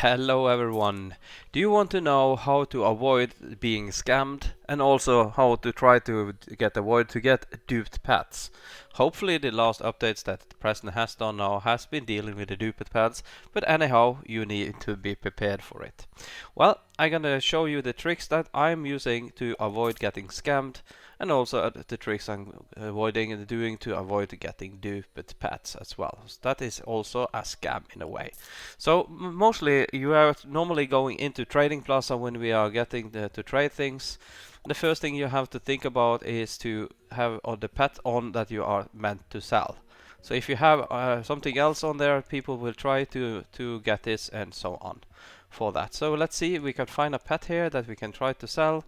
Hello everyone. Do you want to know how to avoid being scammed and also how to try to get duped pets? Hopefully the last updates that the president has done now has been dealing with the duped pets, but anyhow you need to be prepared for it. Well, I'm gonna show you the tricks that I'm using to avoid getting scammed and also the tricks I'm avoiding and doing to avoid getting duped pets as well. So that is also a scam in a way. So mostly you are normally going into Trading Plaza when we are getting to trade things. The first thing you have to think about is to have the pet on that you are meant to sell. So if you have something else on there, people will try to get this and so on for that. So let's see if we can find a pet here that we can try to sell.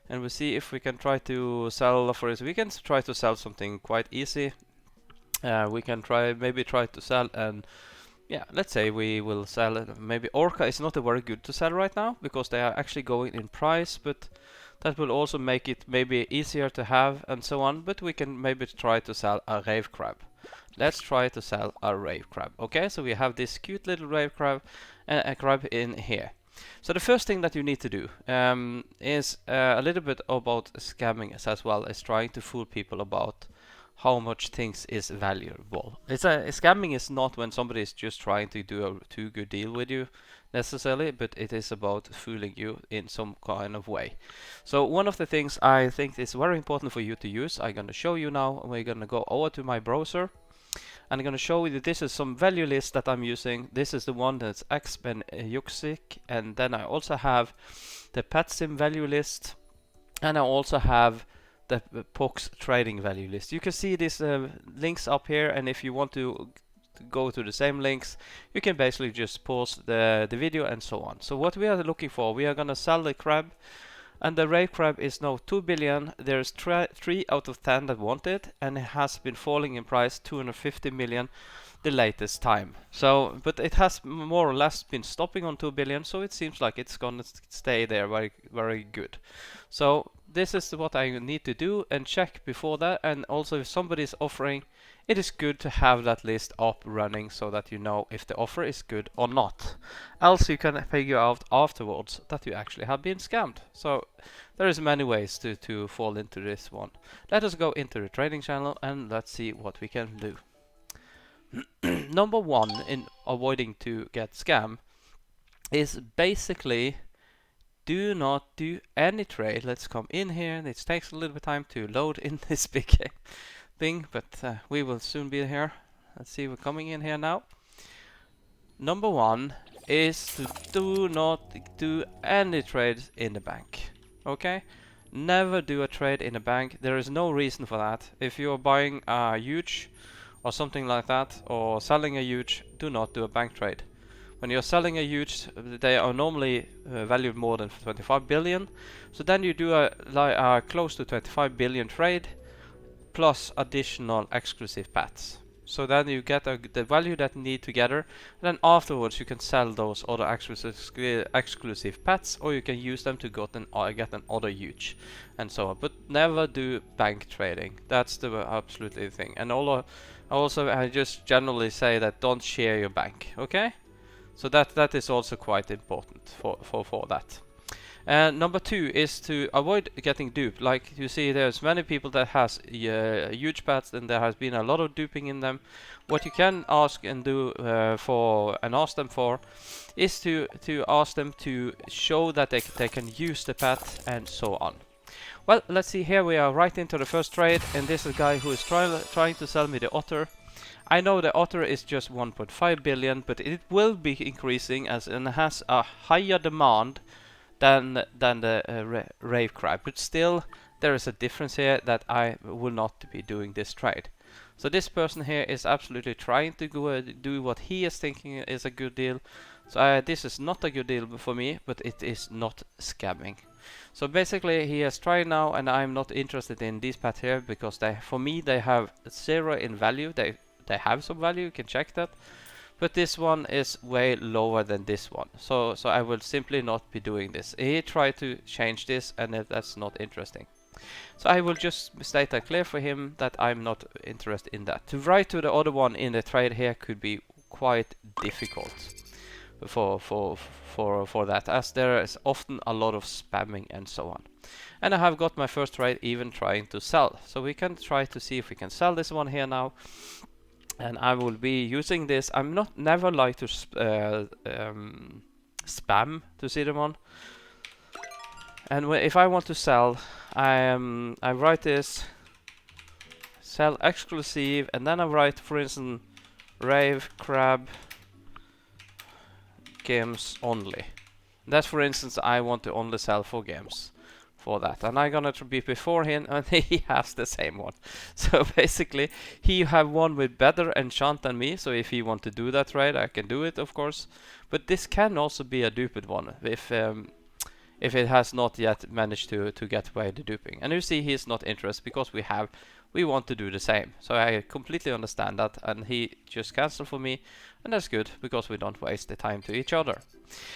And we'll see if we can try to sell, for instance, we can try to sell something quite easy. We can maybe try to sell, and yeah, let's say we will sell, maybe Orca is not a very good to sell right now, because they are actually going in price, but that will also make it maybe easier to have and so on, but we can maybe try to sell a rave crab. Let's try to sell a rave crab. Okay, so we have this cute little rave crab and a crab in here. So the first thing that you need to do is a little bit about scamming as well as trying to fool people about how much things is valuable. Scamming is not when somebody is just trying to do a too good deal with you necessarily, but it is about fooling you in some kind of way. So one of the things I think is very important for you to use, I'm going to show you now. We're going to go over to my browser. And I'm going to show you that this is some value list that I'm using. This is the one that's XBenYuxic, and then I also have the PetSim value list, and I also have the POX trading value list. You can see these links up here, and if you want to go to the same links, you can basically just pause the video and so on. So what we are looking for, we are going to sell the crab. And the rave crab is now 2 billion. There's 3 out of 10 that want it, and it has been falling in price 250 million the latest time. So, but it has more or less been stopping on 2 billion, so it seems like it's gonna stay there very, very good. So this is what I need to do and check before that. And also if somebody is offering, it is good to have that list up running so that you know if the offer is good or not. Else you can figure out afterwards that you actually have been scammed. So there is many ways to fall into this one. Let us go into the trading channel and let's see what we can do. Number one in avoiding to get scam is basically do not do any trade. Let's come in here. It takes a little bit of time to load in this big thing, but we will soon be here. Let's see, we're coming in here now. Number one is to do not do any trades in the bank. Okay? Never do a trade in a bank. There is no reason for that. If you are buying a huge or something like that, or selling a huge, do not do a bank trade. When you're selling a huge, they are normally valued more than 25 billion. So then you do a close to 25 billion trade plus additional exclusive pets. So then you get the value that you need together, and then afterwards you can sell those other exclusive pets, or you can use them to get an other huge, and so on. But never do bank trading. That's the absolutely thing. And also I just generally say that don't share your bank. Okay? So that is also quite important for that. And number two is to avoid getting duped. Like you see, there's many people that has huge pets, and there has been a lot of duping in them. What you can ask and do ask them for is to ask them to show that they can use the pet and so on. Well, let's see, here we are right into the first trade, and this is a guy who is trying to sell me the otter. I know the otter is just 1.5 billion, but it will be increasing as it has a higher demand than the rave crab. But still, there is a difference here that I will not be doing this trade. So this person here is absolutely trying to do what he is thinking is a good deal. So this is not a good deal for me, but it is not scamming. So basically he has tried now, and I'm not interested in these pets here because for me they have 0 in value. They have some value, you can check that. But this one is way lower than this one. So I will simply not be doing this. He tried to change this, and that's not interesting. So I will just state that clear for him that I'm not interested in that. To write to the other one in the trade here could be quite difficult. for that, as there is often a lot of spamming and so on. And I have got my first trade even trying to sell. So we can try to see if we can sell this one here now. And I will be using this. I'm not never like to spam to see them on. And if I want to sell, I write this sell exclusive, and then I write, for instance, rave crab games only. That's, for instance, I want to only sell for games for that, and I'm gonna be before him, and he has the same one. So basically he have one with better enchant than me, so if he want to do that trade, I can do it, of course. But this can also be a duped one if it has not yet managed to get away the duping. And you see he's not interested because we want to do the same. So I completely understand that, and he just cancelled for me, and that's good because we don't waste the time to each other.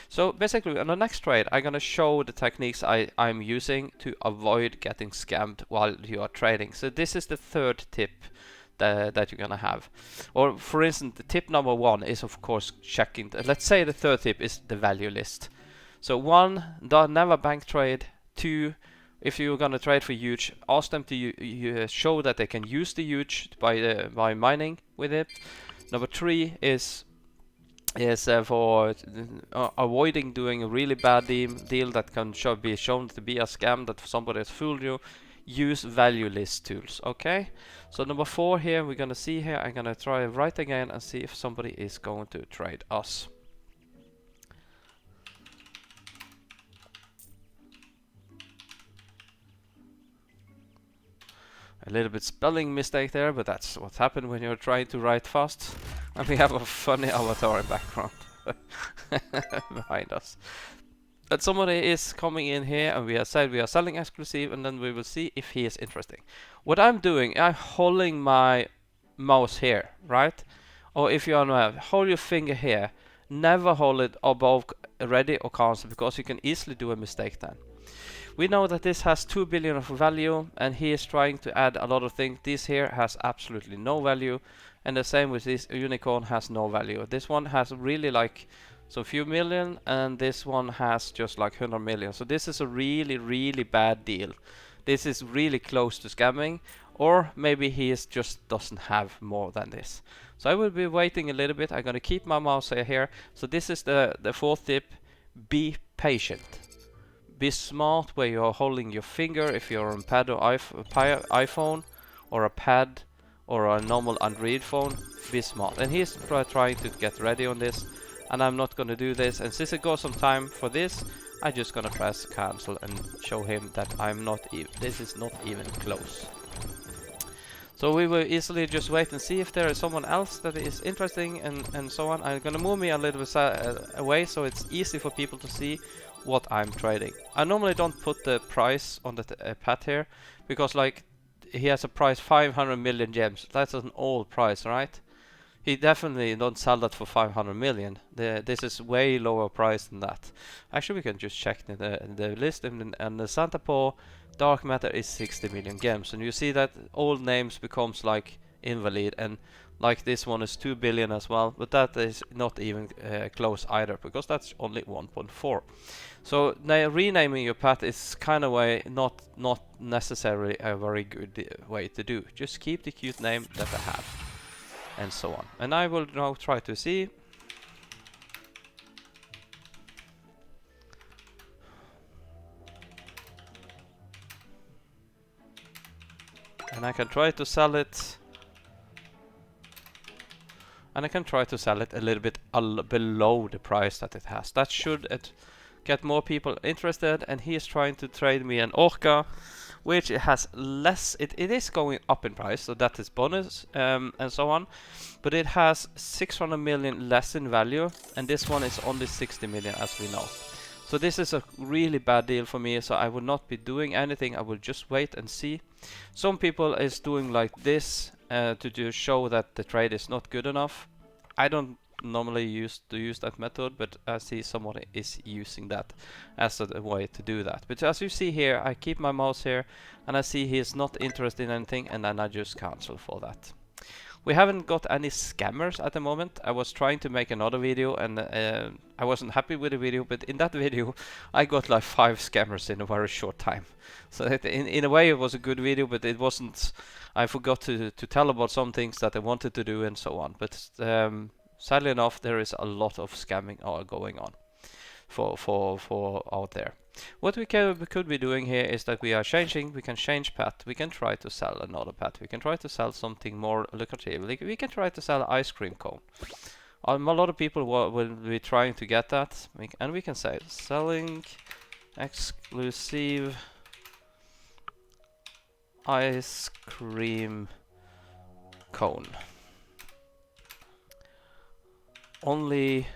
So basically on the next trade I'm gonna show the techniques I'm using to avoid getting scammed while you are trading. So this is the third tip that you're gonna have. Or for instance, the tip number 1 is of course checking, let's say the third tip is the value list. So 1, never bank trade. 2, if you're gonna trade for huge, ask them to show that they can use the huge by mining with it. Number 3 is for avoiding doing a really bad deal that can be shown to be a scam, that somebody has fooled you. Use value list tools. Okay. So number 4 here, we're gonna see here. I'm gonna try right again and see if somebody is going to trade us. A little bit spelling mistake there, but that's what happened when you're trying to write fast. And we have a funny avatar in background behind us. But somebody is coming in here, and we have said we are selling exclusive, and then we will see if he is interesting. What I'm doing, I'm holding my mouse here, right? Or if you are hold your finger here. Never hold it above ready or cancel, because you can easily do a mistake then. We know that this has 2 billion of value, and he is trying to add a lot of things. This here has absolutely no value, and the same with this unicorn has no value. This one has really like so few million, and this one has just like 100 million. So this is a really bad deal. This is really close to scamming, or maybe he just doesn't have more than this. So I will be waiting a little bit. I'm gonna keep my mouse here. So this is the fourth tip: be patient. Be smart where you're holding your finger. If you're on pad or iPhone or a pad or a normal Android phone, be smart. And he's trying to get ready on this, and I'm not going to do this. And since it goes some time for this, I'm just going to press cancel and show him that this is not even close. So we will easily just wait and see if there is someone else that is interesting and so on. I'm going to move me a little bit away so it's easy for people to see what I'm trading. I normally don't put the price on the pad here, because like he has a price 500 million gems. That's an old price, right? He definitely don't sell that for 500 million. This is way lower price than that. Actually, we can just check the list, and the Santa Po dark matter is 60 million gems, and you see that old names becomes like invalid, and like this one is 2 billion as well, but that is not even close either, because that's only 1.4. So now renaming your path is kind of way not necessarily a very good way to do. Just keep the cute name that I have, and so on. And I will now try to see. And I can try to sell it. And I can try to sell it a little bit below the price that it has. That should get more people interested. And he is trying to trade me an Orca, which it has less. It is going up in price, so that is bonus and so on. But it has 600 million less in value, and this one is only 60 million, as we know. So this is a really bad deal for me. So I will not be doing anything. I will just wait and see. Some people is doing like this to show that the trade is not good enough. I don't normally use that method, but I see someone is using that as a way to do that. But as you see here, I keep my mouse here, and I see he is not interested in anything, and then I just cancel for that. We haven't got any scammers at the moment. I was trying to make another video and I wasn't happy with the video, but in that video I got like 5 scammers in a very short time. So in a way it was a good video, but it wasn't. I forgot to tell about some things that I wanted to do and so on. But sadly enough, there is a lot of scamming going on for out there. What we could be doing here is that we can change pet, we can try to sell another pet, we can try to sell something more lucrative, like we can try to sell an ice cream cone. A lot of people will be trying to get that, and we can say selling exclusive ice cream cone. Only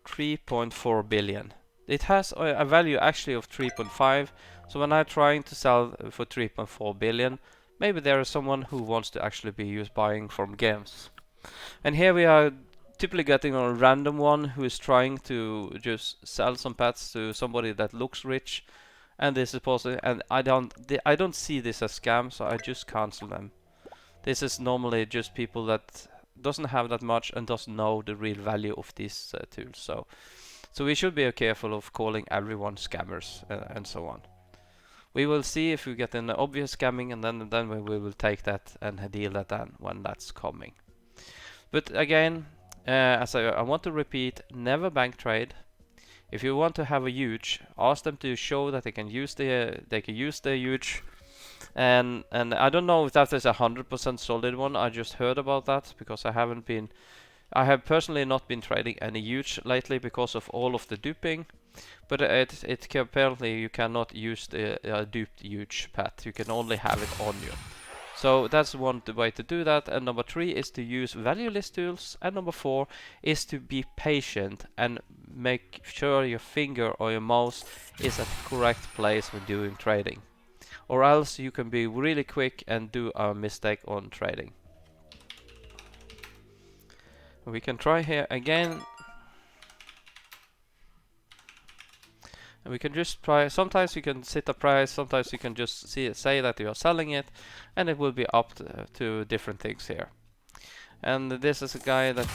3.4 billion. It has a value actually of 3.5, so when I'm trying to sell for 3.4 billion, maybe there is someone who wants to actually be buying from games. And here we are typically getting a random one who is trying to just sell some pets to somebody that looks rich, and this is possible, and I don't see this as scam, so I just cancel them. This is normally just people that doesn't have that much and doesn't know the real value of these tools. So we should be careful of calling everyone scammers and so on. We will see if we get an obvious scamming, and then we will take that and deal that then when that's coming. But again, as I want to repeat, never bank trade. If you want to have a huge, ask them to show that they can use the huge. And I don't know if that is 100% solid one. I just heard about that because I have personally not been trading any huge lately because of all of the duping. But apparently you cannot use the duped huge pet. You can only have it on you. So that's one way to do that. And number 3 is to use value list tools. And number 4 is to be patient and make sure your finger or your mouse is at the correct place when doing trading. Or else you can be really quick and do a mistake on trading. We can try here again. And we can just try. Sometimes you can set a price, sometimes you can just say that you are selling it, and it will be up to different things here. And this is a guy that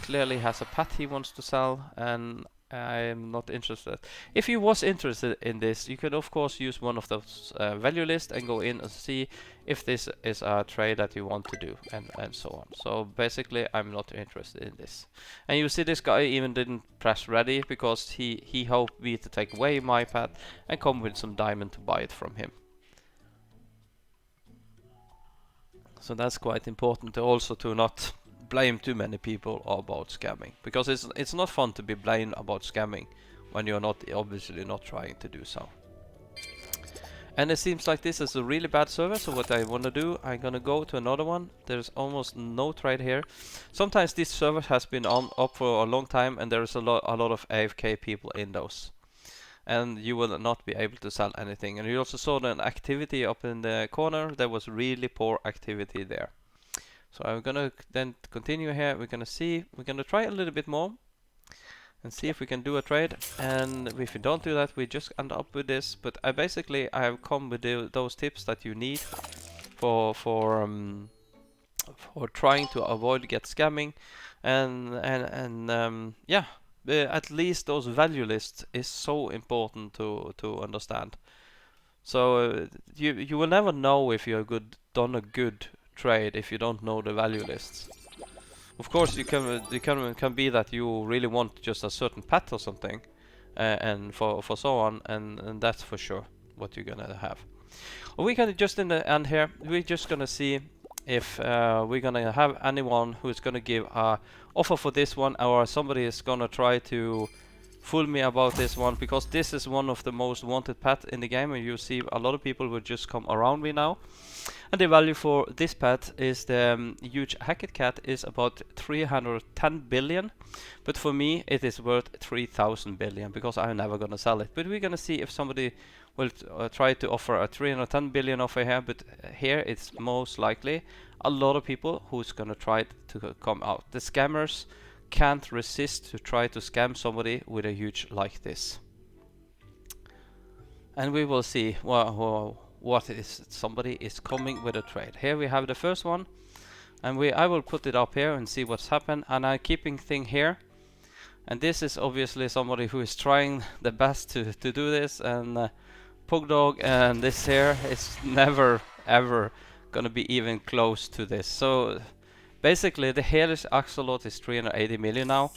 clearly has a pet he wants to sell, and I'm not interested. If you was interested in this, you could of course use one of those value lists and go in and see if this is a trade that you want to do, and so on. So basically I'm not interested in this. And you see this guy even didn't press ready because he hoped me to take away my pet and come with some diamond to buy it from him. So that's quite important also to not blame too many people about scamming, because it's not fun to be blamed about scamming when you're obviously not trying to do so. And it seems like this is a really bad server, so what I want to do, I'm gonna go to another one. There's almost no trade here. Sometimes this server has been up for a long time and there is a lot of AFK people in those, and you will not be able to sell anything. And you also saw an activity up in the corner. There was really poor activity there. So I'm gonna then continue here. We're gonna try a little bit more and see if we can do a trade. And if we don't do that, we just end up with this. But I have come with those tips that you need for trying to avoid get scamming, and yeah, at least those value lists is so important to understand. So you will never know if you're done a good trade if you don't know the value lists. Of course, you can be that you really want just a certain pet or something, and for so on, and that's for sure what you're gonna have. Or we can just in the end here, we're just gonna see if we're gonna have anyone who's gonna give a offer for this one, or somebody is gonna try to fool me about this one, because this is one of the most wanted pet in the game, and you see a lot of people will just come around me now. And the value for this pet is the huge Hackett cat is about 310 billion, but for me it is worth 3,000 billion because I'm never gonna sell it. But we're gonna see if somebody will try to offer a 310 billion offer here, but here it's most likely a lot of people who's gonna try to come out. The scammers can't resist to try to scam somebody with a huge like this. And we will see what is somebody is coming with a trade. Here we have the first one. And I will put it up here and see what's happened. And I'm keeping thing here. And this is obviously somebody who is trying the best to do this. And Pugdog and this here is never ever gonna be even close to this. So basically the Helix Axolot is 380 million now.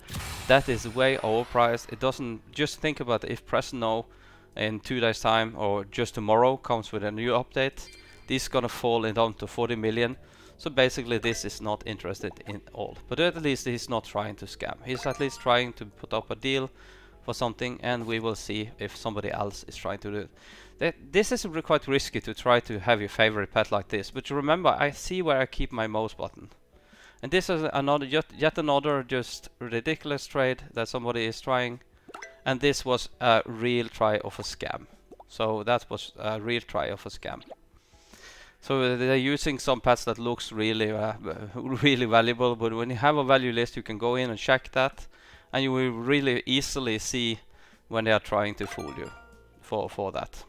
That is way overpriced. It doesn't, just think about it, if Press No in 2 days time or just tomorrow comes with a new update, this is gonna fall down to 40 million. So basically this is not interested in all. But at least he's not trying to scam. He's at least trying to put up a deal for something, and we will see if somebody else is trying to do it. This is quite risky to try to have your favorite pet like this. But remember, I see where I keep my mouse button. And this is another, yet another just ridiculous trade that somebody is trying. And this was a real try of a scam. So that was a real try of a scam. So they're using some pets that looks really really valuable, but when you have a value list you can go in and check that, and you will really easily see when they are trying to fool you for that.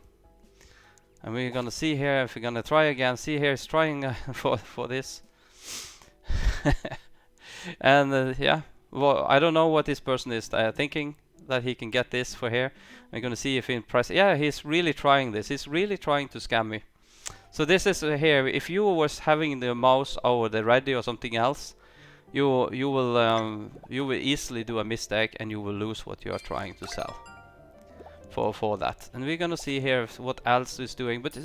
And we're gonna see here, if we're gonna try again, see here is trying for this. And yeah, well, I don't know what this person is thinking that he can get this for here. We're gonna see if he impress. Yeah, he's really trying this. He's really trying to scam me. So this is here. If you was having the mouse over the ready or something else, you will easily do a mistake and you will lose what you are trying to sell for that. And we're gonna see here what else is doing. But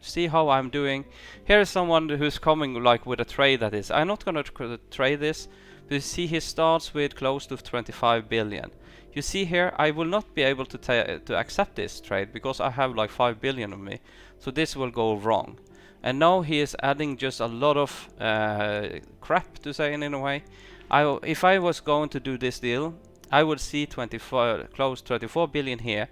see how I'm doing. Here is someone who's coming like with a trade that is. I'm not gonna trade this. But you see he starts with close to 25 billion. You see here, I will not be able to accept this trade because I have like 5 billion on me. So this will go wrong. And now he is adding just a lot of crap, to say in a way. If I was going to do this deal, I would see close 24 billion here.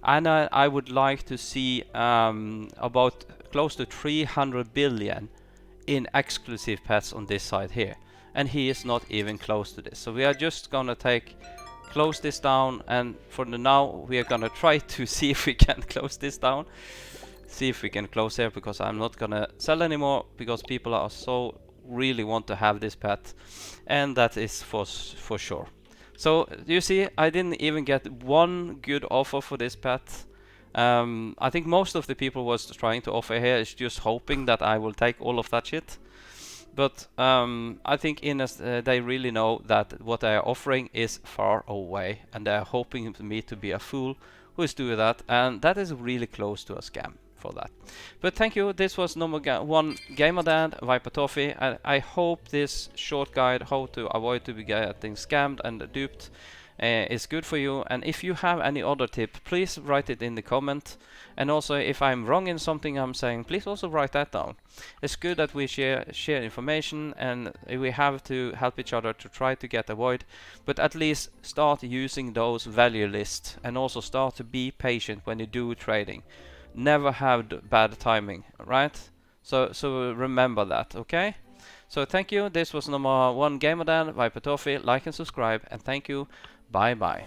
And I would like to see about close to 300 billion in exclusive pets on this side here. And he is not even close to this. So we are just gonna close this down, and for now we are gonna try to see if we can close this down. See if we can close here, because I'm not gonna sell anymore because people are so really want to have this pet, and that is for sure. So you see, I didn't even get one good offer for this pet. I think most of the people was trying to offer here is just hoping that I will take all of that shit. But I think they really know that what they are offering is far away, and they are hoping me to be a fool who is doing that, and that is really close to a scam for that. But thank you. This was number 1 Gamer Dad Viper Toffee. I hope this short guide how to avoid to be getting scammed and duped is good for you. And if you have any other tip, please write it in the comment. And also, if I'm wrong in something I'm saying, please also write that down. It's good that we share information, and we have to help each other to try to get avoid. But at least start using those value lists, and also start to be patient when you do trading. Never have bad timing, right? So remember that, okay? So thank you. This was number 1 Gamer Dan Viper Toffee. Like and subscribe, and thank you. Bye bye.